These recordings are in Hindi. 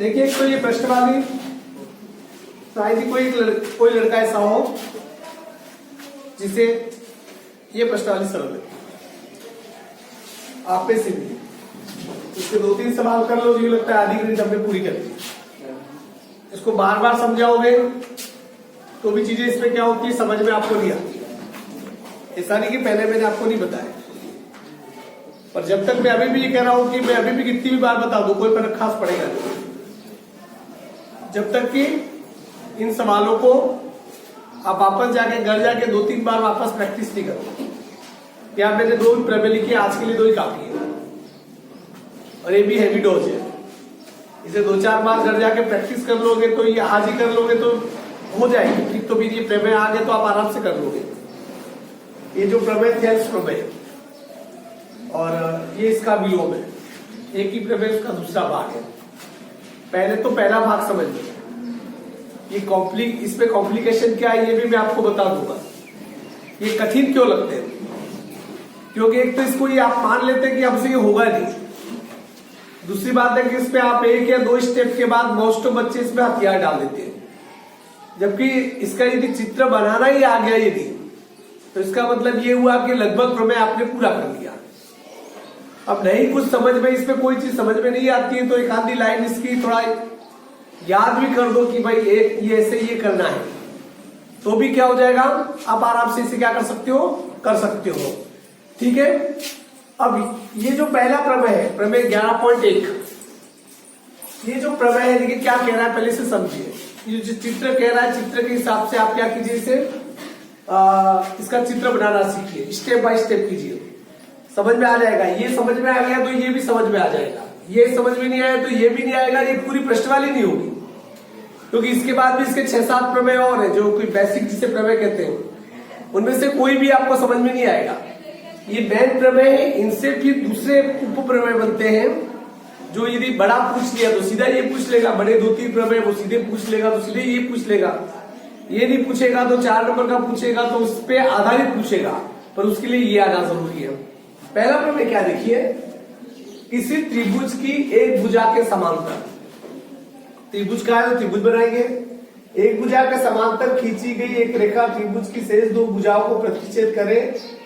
देखिए कोई ये प्रश्नवाली शायद ही कोई लड़का ऐसा हो जिसे ये प्रश्नवाली सरल है। आप पे से भी इसके 2-3 सवाल कर लो, जो लगता है आधी घंटे हमने पूरी कर दी। इसको बार बार समझाओगे तो भी चीजें इसमें क्या होती है समझ में आपको नहीं आती। ऐसा नहीं कि पहले मैंने आपको नहीं बताया, पर जब तक मैं अभी भी ये कह रहा हूं कि मैं अभी भी कितनी भी बार बता दूं कोई फर्क खास पड़ेगा नहीं, जब तक कि इन सवालों को आप वापस जाके घर जाके 2-3 बार वापस प्रैक्टिस नहीं करो। या मैंने 2 प्रमेय लिखी, आज के लिए 2 ही काफी है और ये भी हैवी डोज है। इसे 2-4 बार घर जाके प्रैक्टिस कर लोगे तो ये आज ही कर लोगे तो हो जाएगी ठीक। तो भी ये प्रमेय आ गए तो आप आराम से कर लोगे। ये जो प्रमेय थेल्स प्रमेय और ये इसका विलोम है, एक ही प्रमेय उसका दूसरा भाग है। पहले तो पहला भाग समझ लो, ये इसमें कॉम्प्लिकेशन क्या है ये भी मैं आपको बता दूंगा। ये कठिन क्यों लगते हैं, क्योंकि एक तो इसको ये आप मान लेते हैं कि हमसे ये होगा नहीं। दूसरी बात है कि इस पे आप 1 या 2 स्टेप के बाद मोस्ट बच्चे इसमें हथियार डाल देते हैं, जबकि इसका यदि चित्र बनाना ही आ गया यदि तो इसका मतलब ये हुआ कि लगभग प्रमेय आपने पूरा कर लिया। अब नहीं कुछ समझ में, इसमें कोई चीज समझ में नहीं आती है तो एक आधी लाइन इसकी थोड़ा याद भी कर दो कि भाई ये ऐसे ये करना है, तो भी क्या हो जाएगा, आप आराम से इसे क्या कर सकते हो ठीक है। अब ये जो पहला प्रमेय है, प्रमेय 11.1, ये जो प्रमेय है देखिए क्या कह रहा है पहले से समझिए। ये जो चित्र कह रहा है, चित्र के हिसाब से आप क्या कीजिए, इसे इसका चित्र बनाना सीखिए, स्टेप बाय स्टेप कीजिए, समझ में आ जाएगा। ये समझ में आ गया तो ये भी समझ में आ जाएगा, ये समझ में नहीं आया तो ये भी नहीं आएगा। ये पूरी प्रश्नवाली नहीं होगी, क्योंकि इसके बाद भी इसके 6-7 प्रमेय और है जो कोई बेसिक जिसे प्रमेय कहते हैं, उनमें से कोई भी आपको समझ में नहीं आएगा। ये मेन प्रमेय है, इनसे फिर दूसरे उप प्रमेय बनते हैं जो यदि बड़ा पूछ लिया तो सीधा ये पूछ लेगा, बड़े 2-3 प्रमेय वो सीधे पूछ लेगा तो सीधे ये पूछ लेगा, ये नहीं पूछेगा तो 4 नंबर का पूछेगा तो उस पर आधारित पूछेगा, पर उसके लिए ये आना जरूरी है। पहला प्रमेय क्या देखिए, किसी त्रिभुज की एक भुजा के समांतर, त्रिभुज का है तो त्रिभुज बनाएंगे, एक भुजा के समांतर खींची गई एक रेखा त्रिभुज की शेष 2 भुजाओं को प्रतिच्छेद करे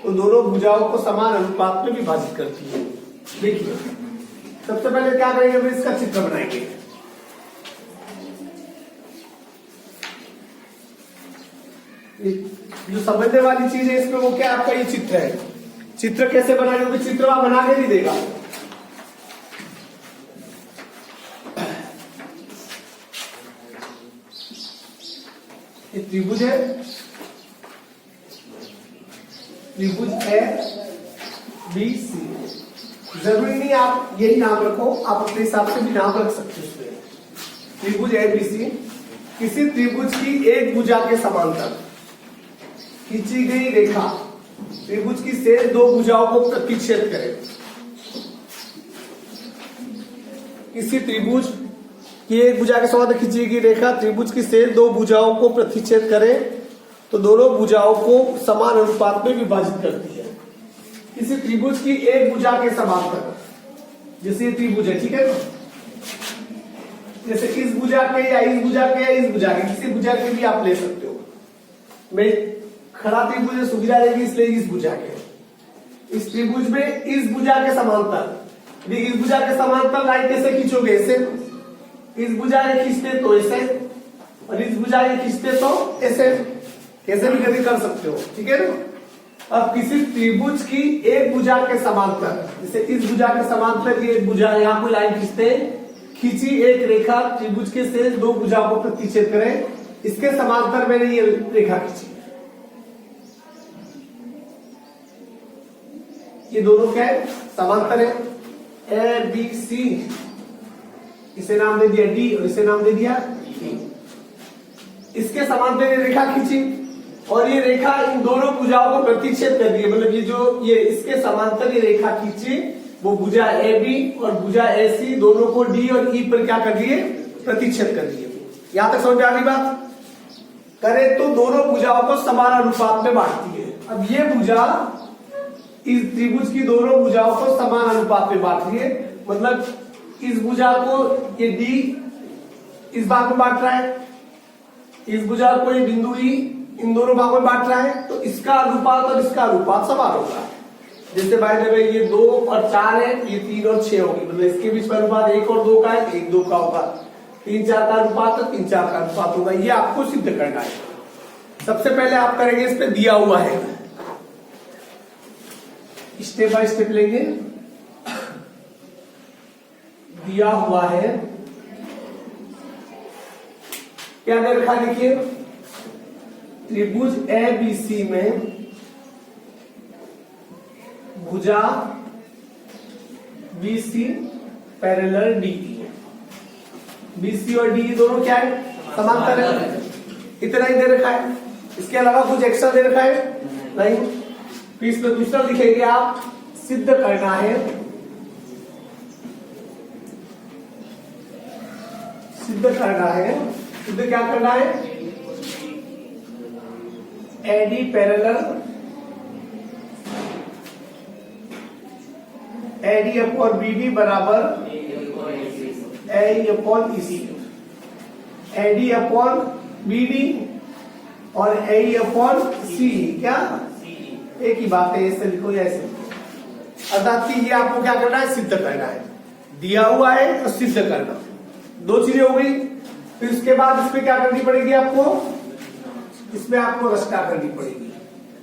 तो दोनों भुजाओं को समान अनुपात में विभाजित करती है। देखिए सबसे पहले क्या करेंगे, इसका चित्र बनाएंगे। जो समझने वाली चीज है इसमें वो क्या, आपका ये चित्र है। चित्र कैसे बनाएंगे, चित्र आप बना के नहीं देगा। ये त्रिभुज है, त्रिभुज ABC। जरूरी नहीं आप यही नाम रखो, आप अपने हिसाब से भी नाम रख सकते हो। त्रिभुज ABC किसी त्रिभुज की एक भुजा के समांतर खींची गई रेखा त्रिभुज की शेष 2 भुजाओं को प्रतिच्छेद करे। किसी त्रिभुज कि एक भुजा के समांतर खींची गई रेखा त्रिभुज की शेष 2 भुजाओं को प्रतिच्छेद करे तो दोनों भुजाओं को समान अनुपात में विभाजित करती है। किसी त्रिभुज की एक भुजा के समांतर, जैसे ये त्रिभुज है ठीक है, जैसे इस भुजा के या इस भुजा के या इस भुजा के, किसी भुजा के भी आप ले सकते हो। मैं खड़ा त्रिभुज है, सुविधा रहेगी इसलिए इस भुजा के, इस त्रिभुज में इस भुजा के समांतर, इस भुजा के समांतर लाइन कैसे खींचोगे, ऐसे, इस भुजा के खींचते तो ऐसे और इस भुजा के खींचते तो ऐसे, कैसे भी कभी कर सकते हो ठीक है ना। अब किसी त्रिभुज की एक भुजा के समांतर, जैसे इस भुजा के समांतर की एक भुजा, यहां कोई लाइन खींचते खींची एक रेखा त्रिभुज के शेष 2 भुजा को प्रतिच्छेद करें, इसके समांतर मैंने ये रेखा खींची, ये दोनों क्या है, समांतर है ABC। इसे नाम दे दिया D और इसे नाम दे दिया E। इसके समांतर ये रेखा खींची और ये रेखा इन दोनों भुजाओं को प्रतिच्छेद कर दी, मतलब ये इसके समांतर ये रेखा खींची, वो भुजा AB और भुजा AC दोनों को D और E पर क्या कर दिए, प्रतिच्छेद कर दिए। यहां तक समझ में आ गई बात। करे तो दोनों भुजाओं को समान अनुपात में बांटती है। अब ये भुजा इस त्रिभुज की दोनों भुजाओं को समान अनुपात में बांट रही है, मतलब इस भुजा को ये D इस भाग में बांट रहा है, इस भुजा को ये बिंदु ई इन दोनों भागों में बांट रहा है, तो इसका अनुपात और इसका अनुपात समान होगा। जैसे बाय द वे ये 2 और 4 है, ये 3 और 6 होगी, मतलब इसके बीच में अनुपात 1 और 2 का है, 1 2 का होगा। 3 4 का अनुपात है, 3 4 का अनुपात होगा। ये आपको सिद्ध करना है। सबसे पहले आप करेंगे, इस पे दिया हुआ है, स्टेप बाय स्टेप लेंगे। दिया हुआ है, क्या दे रखा है देखिए, त्रिभुज ABC में भुजा BC पैरेलल DE। BC और DE दोनों क्या है, समांतर है। इतना ही दे रखा है, इसके अलावा कुछ एक्स्ट्रा दे रखा है नहीं। फिर इसमें दूसरा लिखेंगे आप, सिद्ध करना है, सिद्ध करना है, सिद्ध क्या करना है, AD parallel AD upon BD बराबर AE upon EC। AD upon BD और AE अपॉन CE, क्या एक ही बात है, ऐसे लिखो या ऐसे। अर्थात कि ये आपको क्या करना है, सिद्ध करना है। दिया हुआ है और सिद्ध करना, दो चीजें हो गई। फिर उसके बाद इसमें क्या करनी पड़ेगी आपको, इसमें आपको रचना करनी पड़ेगी।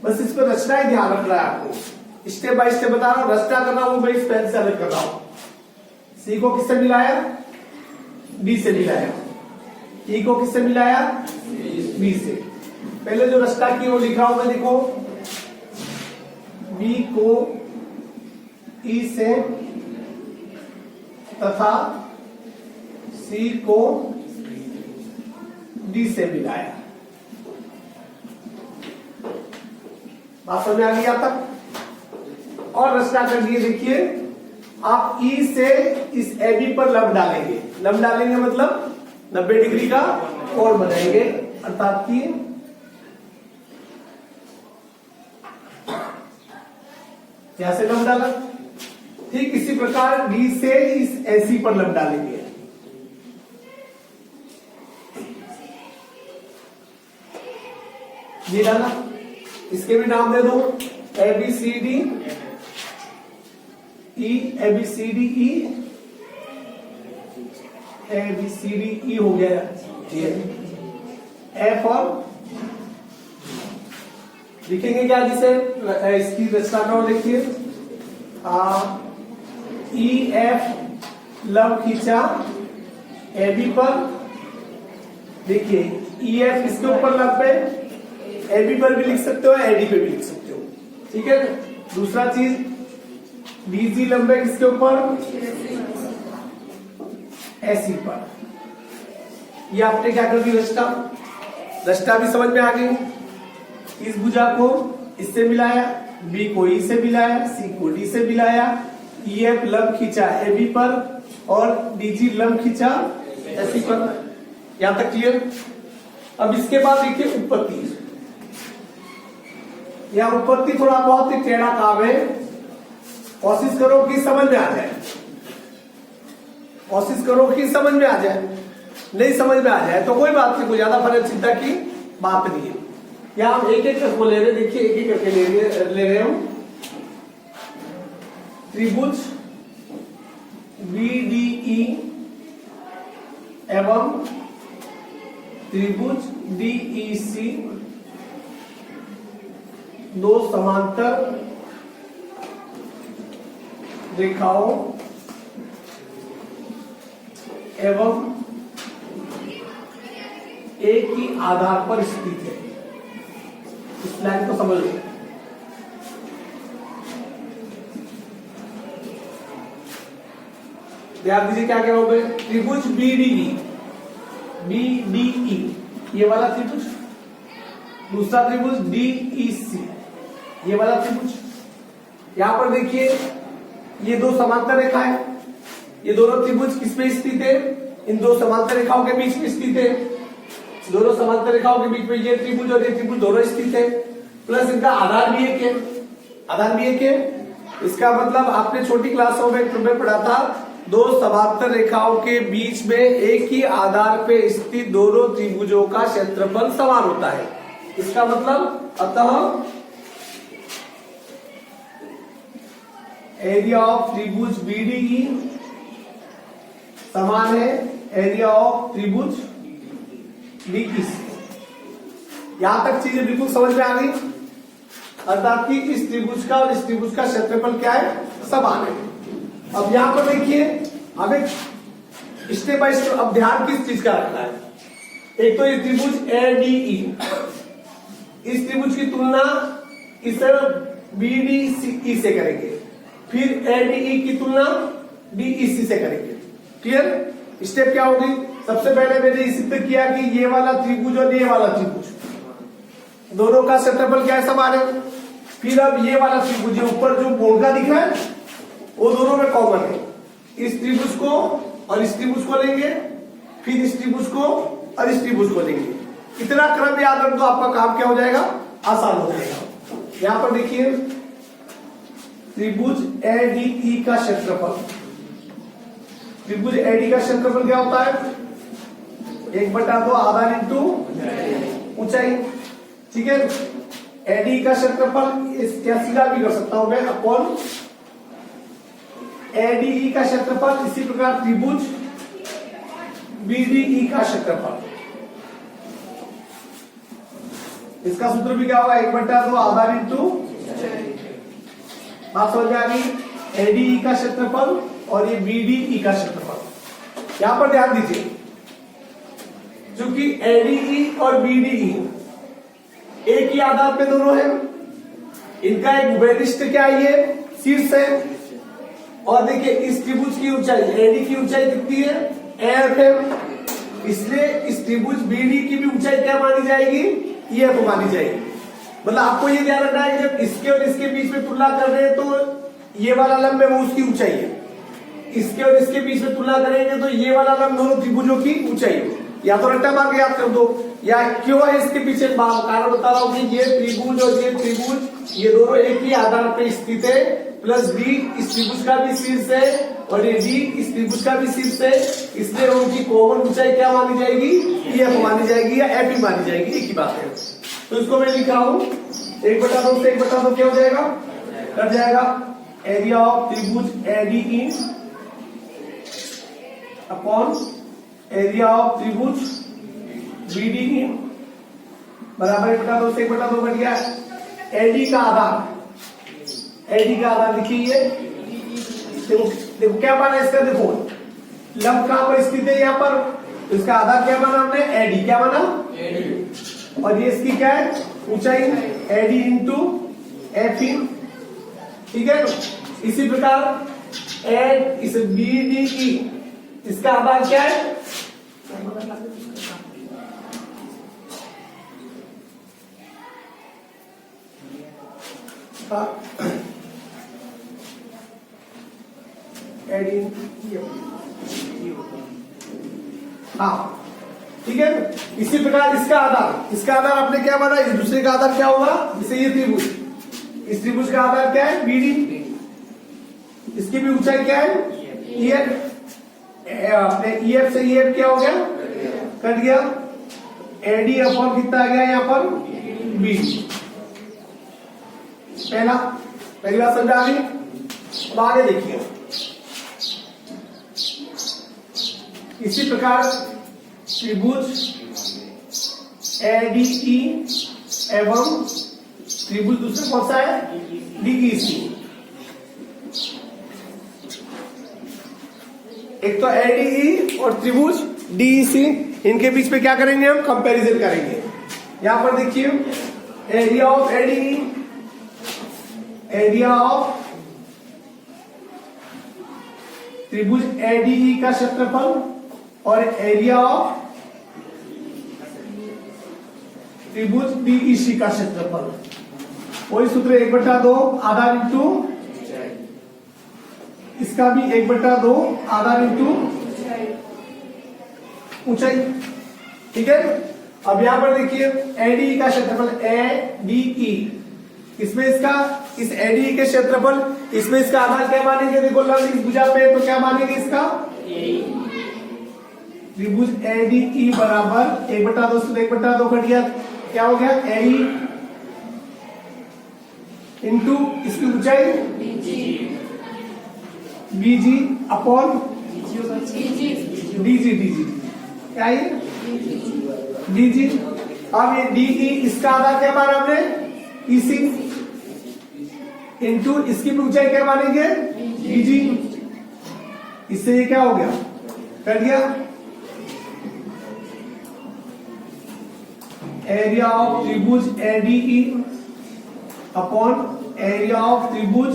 बस इस पर रचना ही ध्यान रखना है आपको, स्टेप बाय स्टेप बता रहा हूं। रचना करना वो मैं इस पेन से अलग कर रहा हूं। सी को किससे मिलाया, बी से मिलाया। ई को किससे मिलाया, बी से। पहले जो रचना की वो लिख रहा हूं मैं, देखो बी को ई से तथा सी को डी से मिलाया। बात समझ आ गई आप तक। और रचना कर दिए, देखिए आप ई से इस एबी पर लंब डालेंगे। लंब डालेंगे मतलब 90 डिग्री का कोण बनाएंगे, अर्थात कि यहां से लंब डाला। ठीक इसी प्रकार डी से इस एसी पर लंब डालेंगे। ये डाला, इसके भी नाम दे दो, ABCD E, ABCD E, ABCD E हो गया। F और लिखेंगे क्या, जिसे इसकी रचना करो, देखिए EF लंब खींचा AB पर। देखिए EF इसके ऊपर लंब है, AB पर भी लिख सकते हो, AD पे भी लिख सकते हो, ठीक है। दूसरा चीज BC लंब है किसके ऊपर, AC पर। ये आपने क्या कर दी, रचना। रचना भी समझ में आ गई। इस भुजा को इससे मिलाया, B को E से मिलाया, C को D से मिलाया, EF लंब खींचा AB पर और DG लंब खींचा AC पर। यहां तक क्लियर। अब इसके बाद देखिए उत्पत्ति। यह उत्पत्ति थोड़ा बहुत ही टेढ़ा काम है, कोशिश करो कि समझ में आ जाए, कोशिश करो कि समझ में आ जाए। नहीं समझ में आ जाए तो कोई बात नहीं, कोई ज्यादा फर्क चिंता की बात नहीं है। यहां हम एक एक करके ले रहे, देखिए एक एक करके ले रहे हूं। त्रिभुज BDE एवं त्रिभुज DEC दो समांतर रेखाओं एवं एक ही आधार पर स्थित है। इस लाइन को समझ लो। ध्यान दीजिए क्या क्या हो गए। त्रिभुज BDE ये वाला त्रिभुज, दूसरा त्रिभुज DEC ये वाला त्रिभुज। यहां पर देखिए ये दो समांतर रेखा है, ये दोनों त्रिभुज किसमें स्थित है, इन दो समांतर रेखाओं के बीच में स्थित है। दोनों समांतर रेखाओं के बीच में ये त्रिभुज और ये त्रिभुज दोनों स्थित है। प्लस इनका आधार भी एक है, आधार भी एक है। इसका मतलब आपने छोटी क्लासों में पढ़ा था दो समांतर रेखाओं के बीच में एक ही आधार पे स्थित दोनों त्रिभुजों का क्षेत्रफल समान होता है। इसका मतलब अतः एरिया ऑफ त्रिभुज बीडीई समान है एरिया ऑफ त्रिभुज डीईसी। यहां तक चीजें बिल्कुल समझ में आ गई, अर्थात कि इस त्रिभुज का और इस त्रिभुज का क्षेत्रफल क्या है, समान है। अब यहां पर देखिए, हमें स्टेप बाय स्टेप अब ध्यान किस चीज का रखना है। एक तो ये त्रिभुज एडीई, इस त्रिभुज की तुलना इस बीडीई से करेंगे, फिर एडीई की तुलना डीईसी से करेंगे। क्लियर? स्टेप क्या होगी? सबसे पहले मैंने सिद्ध किया कि ये वाला त्रिभुज और ये वाला त्रिभुज दोनों का क्षेत्रफल क्या है, समान है। फिर अब ये वाला त्रिभुज ऊपर जो बोर्ड दिख रहा है वो दोनों में कॉमन है। इस त्रिभुज को और इस त्रिभुज को लेंगे, फिर इस त्रिभुज को और इस त्रिभुज को लेंगे। इतना क्रम याद रख दो, आपका काम क्या हो जाएगा, आसान हो जाएगा। यहां पर देखिए त्रिभुज एडीई का क्षेत्रफल, त्रिभुज एडी का क्षेत्रफल क्या होता है, 1/2 आधार इंटू ऊंचाई। ठीक है, एडी का क्षेत्रफल क्या सीधा भी कर सकता हूं मैं, अपॉन एडीई का क्षेत्रफल। इसी प्रकार त्रिभुज बीडीई का क्षेत्रफल, इसका सूत्र भी क्या होगा, 1/2 आधार इंटू। बात समझ में आ गई? एडीई का क्षेत्रफल और ये बीडीई का क्षेत्रफल। यहां पर ध्यान दीजिए, क्योंकि एडीई और बीडीई एक ही आधार पे दोनों हैं, इनका एक उभयनिष्ठ क्या है, ये शीर्ष है। और देखिए इस त्रिभुज की ऊंचाई, एडी की ऊंचाई कितनी है, एफ है, इसलिए इस त्रिभुज बीडी की भी ऊंचाई क्या मानी जाएगी, एफ मानी जाएगी। मतलब आपको ये ध्यान रखना है कि जब इसके और इसके बीच में तुलना कर रहे हैं तो ये वाला लंब है वो उसकी ऊंचाई है, इसके और इसके बीच में तुलना करेंगे तो ये वाला लंब दोनों त्रिभुजों की ऊंचाई है। या तो रट्टा मार के याद कर दो, या क्यों है इसके पीछे कारण बता रहा हूं कि ये त्रिभुज और ये त्रिभुज ये दोनों एक ही आधार पर स्थित है, प्लस डी इस त्रिभुज का भी शीर्ष है और ये डी इस त्रिभुज का भी शीर्ष है, इसलिए उनकी कॉमन ऊंचाई क्या मानी जाएगी, एफ मानी जाएगी या एफ ही मानी जाएगी, एक ही बात है। तो इसको मैं लिख रहा हूं 1/2 से 1/2 क्या हो जाएगा, कट जाएगा। एरिया ऑफ त्रिभुज एडीई अपॉन एरिया ऑफ त्रिभुज बीडीई बराबर 1/2 से 1/2 कट गया। एडी का आधार, एडी का आधार लिखिए, देखो क्या माना इसका, देखो लंब कहां पर स्थित है, यहां पर, तो इसका आधार क्या माना हमने, एडी। क्या माना, एडी। और ये इसकी क्या है, ऊंचाई, एडी इंटू एफ इन। ठीक है, इसी प्रकार एड इस बीडीई इसका आधार क्या है, हाँ ठीक है। इसी प्रकार इसका आधार आपने क्या माना, इस दूसरे का आधार क्या होगा, जैसे ये त्रिभुज, इस त्रिभुज का आधार क्या है, बीडी, इसकी भी ऊंचाई क्या है, ईएफ। अपने ईएफ से ईएफ क्या हो गया, कट गया। एडी अपॉन कितना आ गया यहाँ पर, बीडी। पहली बात समझा गई। अब आगे देखिए, इसी प्रकार त्रिभुज एडीई एवं त्रिभुज दूसरा कौन सा है, डीईसी। एक तो एडीई और त्रिभुज डीईसी, इनके बीच में क्या करेंगे हम, कंपैरिजन करेंगे। यहां पर देखिए area of ADE, area of त्रिभुज एडीई का क्षेत्रफल और एरिया ऑफ त्रिभुज डीईसी का क्षेत्रफल, वही सूत्र 1/2 आधार इंटू, इसका भी 1/2 आधार इंटू ऊंचाई। ठीक है, अब यहां पर देखिए एडीई का क्षेत्रफल, एडीई, इसमें इसका इस एडीई के क्षेत्रफल इसमें इसका आधार क्या मानेंगे, देखो लंब इस भुजा पे, तो क्या मानेंगे इसका त्रिभुज ADE बराबर 1/2 से 1/2 कट गया, क्या हो गया AE इंटू इसकी ऊंचाई BG अपॉन DG क्या है DG। अब ये DE इसका आधा क्या माना हमने EC इंटू इसकी ऊंचाई क्या मानेंगे BG। इससे ये क्या हो गया कर दिया एरिया ऑफ त्रिभुज ADE अपॉन एरिया ऑफ त्रिभुज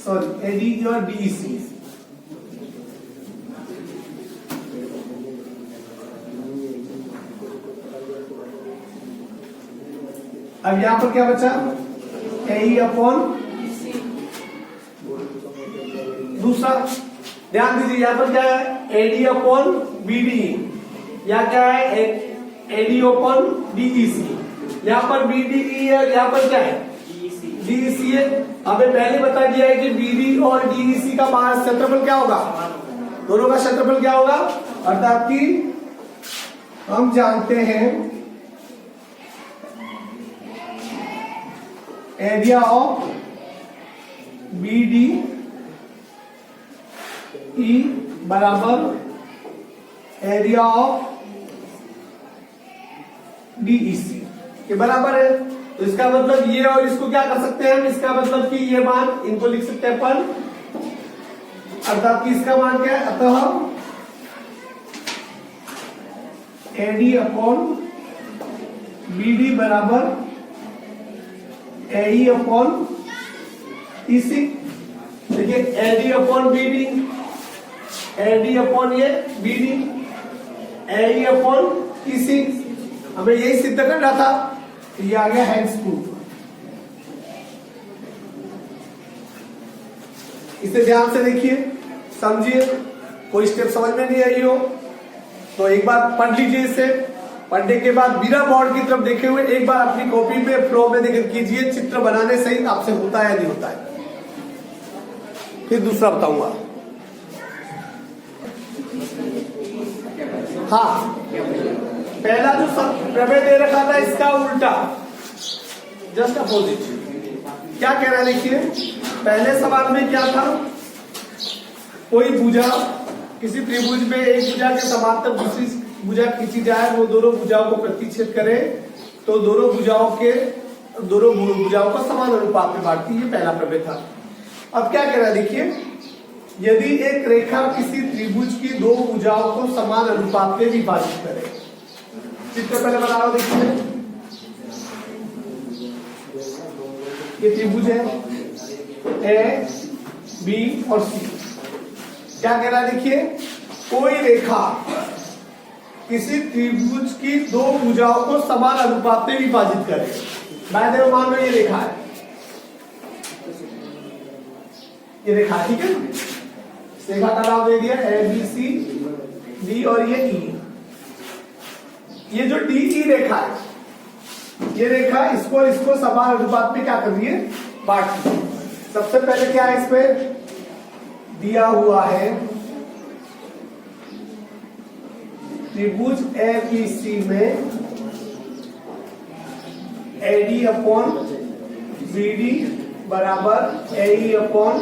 ADE और DEC। अब यहां पर क्या बचा AE अपॉन दूसरा, ध्यान दीजिए यहां पर क्या है AD अपॉन BDE, यहां क्या है AD अपॉन DEC, यहां पर BDE है, यहां पर क्या है DEC है। हमें पहले बता दिया है कि BD और DEC का क्षेत्रफल क्या होगा, दोनों का क्षेत्रफल क्या होगा, अर्थात कि हम जानते हैं एरिया ऑफ BDE बराबर एरिया ऑफ DEC के बराबर है। तो इसका मतलब ये और इसको क्या कर सकते हैं हम, इसका मतलब कि ये मान इनको लिख सकते हैं पर, अर्थात कि इसका मान क्या है, अतः AD अपॉन BD बराबर AE अपॉन EC। देखिए AD upon BD, AD upon ये BD, AE अपॉन EC, हमें यही सिद्ध करना था, तो ये आ गया हैंड्स प्रूफ। इसे ध्यान से देखिए समझिए, कोई स्टेप समझ में नहीं आई हो तो एक बार पढ़ लीजिए, इसे पढ़ने के बाद बिना बोर्ड की तरफ देखे हुए एक बार अपनी कॉपी पे फ्लो में देख कीजिए, चित्र बनाने सहित आपसे होता है या नहीं होता है। फिर दूसरा बताऊंगा। हाँ, पहला जो प्रमेय दे रखा था इसका उल्टा, जस्ट अपोजिट। क्या कह रहा है देखिए, पहले सवाल में क्या था, कोई भुजा किसी त्रिभुज में एक भुजा के समांतर दूसरी भुजा खींची जाए, वो दोनों भुजाओं को प्रतिच्छेद करे तो दोनों भुजाओं को समान अनुपात में बांटती, ये पहला प्रमेय था। अब क्या कह रहा है देखिए, यदि एक रेखा किसी त्रिभुज की दो भुजाओं को समान अनुपात में विभाजित करे, चित्र पहले बना रहा हूं देखिए, ये त्रिभुज है A, B और C। क्या कह रहा है देखिए, कोई रेखा किसी त्रिभुज की दो भुजाओं को समान अनुपात में विभाजित करे। मान लो ये रेखा है, ये रेखा ठीक है, रेखा का नाम दे दिया ABCD और ये E। ये जो DE रेखा है, ये रेखा इसको समान अनुपात में क्या कर रही है, बांट रही है। सबसे पहले क्या है, इसमें दिया हुआ है त्रिभुज ABC में AD अपॉन BD बराबर AE अपॉन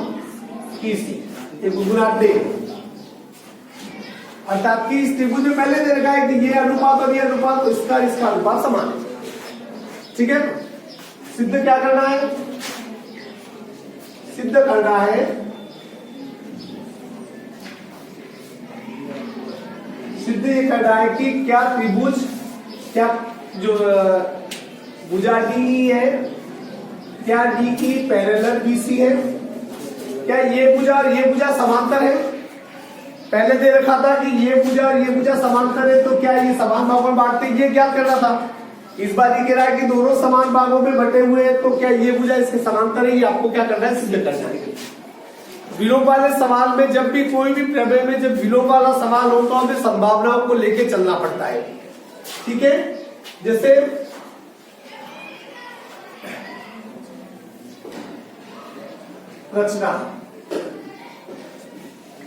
EC, एक गुणा दे, अर्थात कि इस त्रिभुज में पहले दे रखा है कि ये अनुपात और ये अनुपात, तो इसका अनुपात समान है। ठीक है, सिद्ध क्या करना है, सिद्ध करना है सिद्ध ये करना है कि क्या त्रिभुज, क्या जो भुजा DE है, क्या DE पैरेलल BC है, क्या ये भुजा और ये भुजा समांतर है। पहले दे रखा था कि ये भुजा और ये भुजा समांतर है, तो क्या ये समान भागों में बांटते, ये ज्ञात करना था। इस बार ये कह रहा है कि दोनों समान भागों में बटे हुए हैं, तो क्या ये भुजा इसके समांतर है, ये आपको क्या करना है, सिद्ध करना है। विलोम वाले सवाल में जब भी कोई भी प्रमेय में जब विलोम वाला सवाल हो तो हमें संभावनाओं को लेके चलना पड़ता है। ठीक है, जैसे रचना।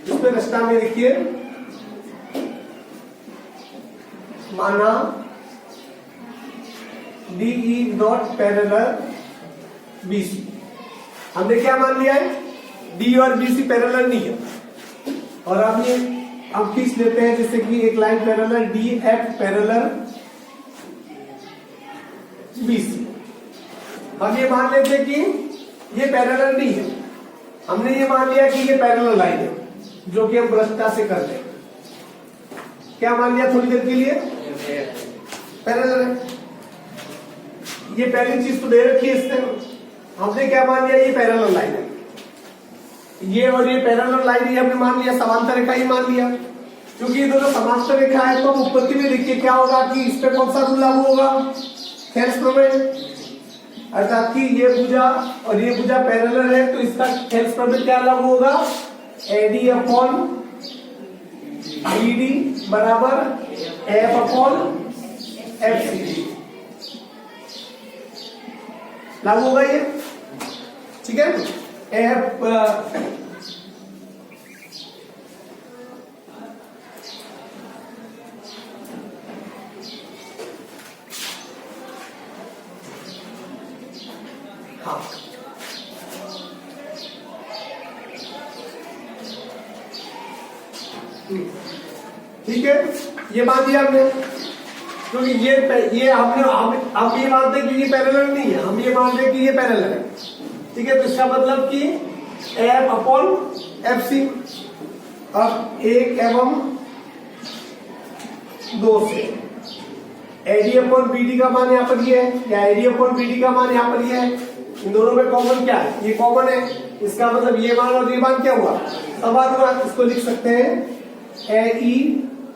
इसमें रचना में लिखिए माना DE नॉट पैरेलल BC। हमने क्या मान लिया है? D और BC पैरेलल नहीं है। और अब ये हम खींच लेते हैं जैसे कि एक line parallel DF parallel BC। हम ये मान लेते कि ये पैरेलल नहीं है, हमने ये मान लिया कि ये पैरेलल लाइन है, जो कि हम रचना से करते हैं। क्या मान लिया थोड़ी देर के लिए? पैरेलल है। ये पहली चीज तो दे रखी है इसने, हमने क्या मान लिया? ये पैरेलल लाइन है। ये और ये पैरेलल लाइन ही हमने मान लिया, समांतर रेखा ही मान लिया। क्योंकि ये दोनों समांतर रेखा है तो हम उत्पत्ति में देखिए क्या होगा कि इस पे कौन सा रूल लागू होगा? थेल्स प्रमेय। अर्थात कि ये भुजा और ये भुजा पैरेलल है तो इसका थेल्स प्रमेय क्या लागू होगा? AD अपॉन BD बराबर F अपॉन FC लागू होगा ये। ठीक है, F हाँ ठीक है, ये मान दिया हमने। क्योंकि ये हमने हम ये मानते हैं कि ये पैरेलल नहीं है, हम ये मानते हैं कि ये पैरेलल है। ठीक है, तो इसका मतलब कि F अपॉन FC। अब 1 एवं 2 से AD अपॉन BD का मान यहाँ पर ये है, या AD अपॉन BD का मान यहाँ पर ये है। इन दोनों में कॉमन क्या है? ये कॉमन है। इसका मतलब ये मान और ये मान क्या हुआ? समान हुआ। इसको लिख सकते हैं AE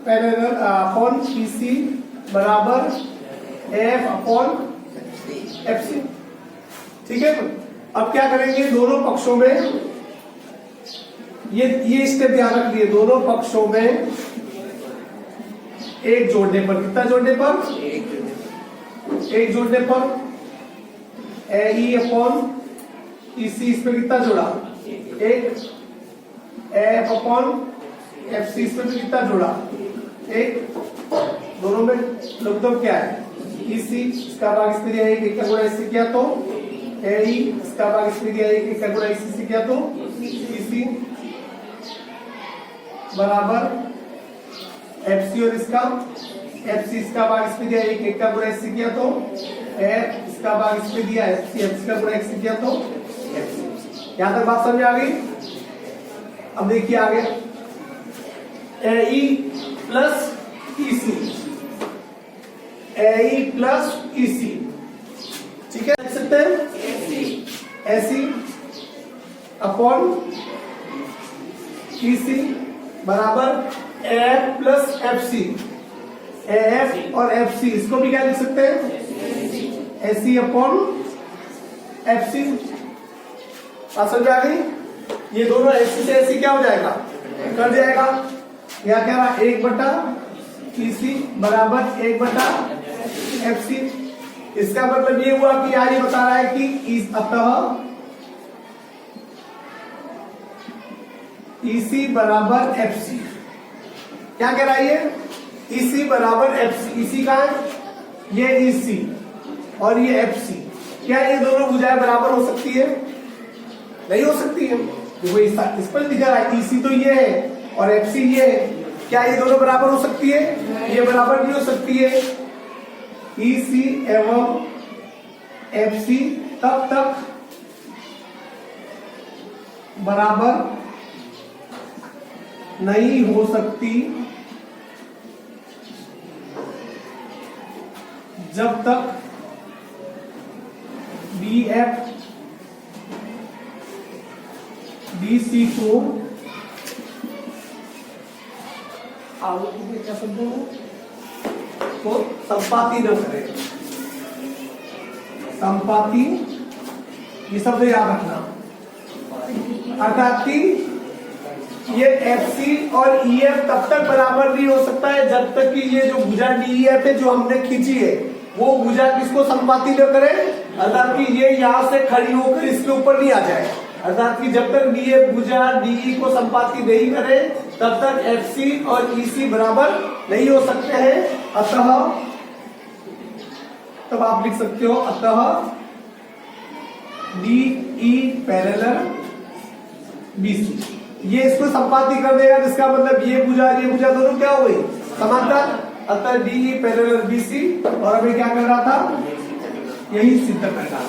पैरेलल अपॉन PC बराबर F अपॉन FC। ठीक है, अब क्या करेंगे? दोनों पक्षों में ये स्टेप ध्यान रख लिए, दोनों पक्षों में एक जोड़ने पर, कितना जोड़ने पर? एक जोड़ने पर AE अपॉन EC, इस पर कितना जोड़ा? एक। F अपॉन FC, इस पर कितना जोड़ा? एक। दोनों में लगभग क्या है? EC, इसका भाग इस पे दिया एक, एक का गुणा इससे किया तो AE, इसका भाग इस पे दिया एक, एक का गुणा इसी से किया तो EC बराबर FC और इसका FC, इसका भाग इस पे दिया एक, एक का गुणा इससे किया तो F, इसका भाग इस पे दिया FC, FC का गुणा इससे किया तो FC। यहां तक बात समझ आ गई? अब देखिए आगे AE plus EC, AE plus EC। ठीक है, लिख सकते हैं AC अपॉन EC बराबर AF प्लस FC। AF और FC, इसको भी क्या लिख सकते हैं? AC upon FC। समझ आ गई? ये दोनों AC से AC क्या हो जाएगा? कट जाएगा। या क्या रहा? 1/EC बराबर 1/FC। इसका मतलब ये हुआ कि यार ये बता रहा है कि अतः EC बराबर FC। क्या कह रहा है ये? EC बराबर FC। EC का है ये EC और ये FC। क्या ये दोनों भुजाएं बराबर हो सकती है? नहीं हो सकती है। देखो इस पर लिखा है EC तो ये है और FC ये है। क्या ये दोनों बराबर हो सकती है? ये बराबर नहीं हो सकती है। EC एवं FC तब तक बराबर नहीं हो सकती जब तक BF BC को क्या शब्द है तो संपाती न करे। संपाती, ये शब्द याद रखना। अर्थात कि ये FC और EF तब तक बराबर नहीं हो सकता है जब तक कि ये जो भुजा DEF है जो हमने खींची है वो भुजा किसको संपाती न करे, अर्थात कि ये यहां से खड़ी होकर इसके ऊपर नहीं आ जाए। अर्थात कि जब तक डीए भुजा डीई को संपाती नहीं करे तब तक एफसी और ईसी बराबर नहीं हो सकते हैं। अतः तब आप लिख सकते हो अतः डीई पैरेलल बीसी, ये इसको संपाती कर देगा, जिसका मतलब ये भुजा दोनों क्या हो गई समांतर। अतः डीई पैरेलल बीसी, और अभी क्या कर रहा था, यही सिद्ध कर रहा था।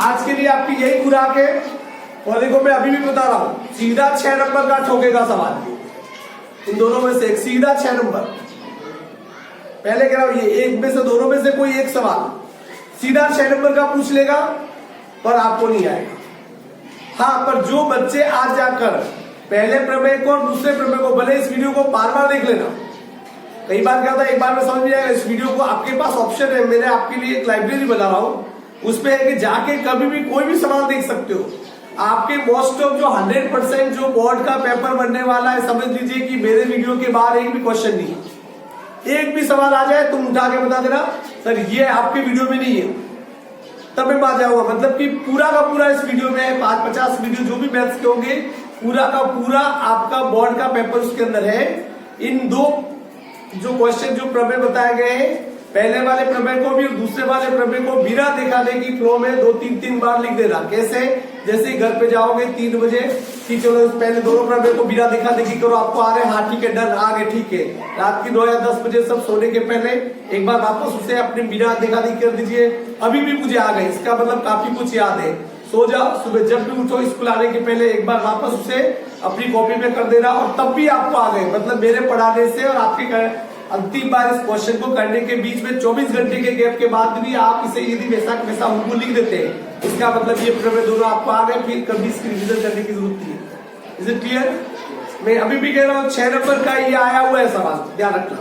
आज के लिए आपकी यही खुराक है। और देखो मैं अभी भी बता रहा हूं, सीधा 6 नंबर का ठोकेगा सवाल, इन दोनों में से एक सीधा 6 नंबर। पहले कह रहा हूं, ये एक में से दोनों में से कोई एक सवाल सीधा 6 नंबर का पूछ लेगा, पर आपको नहीं आएगा। हाँ, पर जो बच्चे आज जाकर पहले प्रमेय को और दूसरे प्रमेय को, भले इस वीडियो को बार बार देख लेना, कई बार क्या होता है एक बार में समझ में आएगा। इस वीडियो को आपके पास ऑप्शन है, मैंने आपके लिए एक लाइब्रेरी बना रहा हूं, उसमें है कि जाके कभी भी कोई भी सवाल देख सकते हो। आपके मोस्ट ऑफ जो 100% जो बोर्ड का पेपर बनने वाला है, समझ लीजिए कि मेरे वीडियो के बाहर एक भी क्वेश्चन नहीं है। एक भी सवाल आ जाए तुम उठा के बता देना सर ये आपके वीडियो में नहीं है, तब मैं आ जाऊंगा। मतलब कि पूरा का पूरा इस वीडियो में 5-50 वीडियो जो भी मैथ्स के होंगे, पूरा का पूरा आपका बोर्ड का पेपर उसके अंदर है। इन दो जो क्वेश्चन जो प्रमेय बताए गए हैं, पहले वाले प्रमेय को भी और दूसरे वाले प्रमेय को बिना दिखाने की फ्लो में 2-3 बार लिख देना। कैसे, जैसे घर पे जाओगे 3 बजे कि चलो पहले दोनों प्रमेय को बिना दिखाने की करो, आपको आ रहे, हाँ ठीक है डन आ गए, ठीक है। रात की 9 या 10 बजे सब सोने के पहले एक बार वापस उसे अपने बिना दिखाने कर दीजिए, अभी भी मुझे आ गए, इसका मतलब काफी कुछ याद है। सो जाओ, सुबह जब भी उठो स्कूल आने के पहले एक बार वापस उसे अपनी कॉपी में कर देना, और तब भी आपको आ गए। मतलब मेरे पढ़ाने से और आपके अंतिम बार इस क्वेश्चन को करने के बीच में 24 घंटे के गैप के बाद भी आप इसे यदि वैसा वैसा हमको लिख देते हैं, इसका मतलब ये प्रमेय दोनों आपको आ गए, फिर कभी इसकी रिविजन करने की जरूरत नहीं है। Is it clear? मैं अभी भी कह रहा हूं 6 नंबर का ये आया हुआ है सवाल, ध्यान रखना।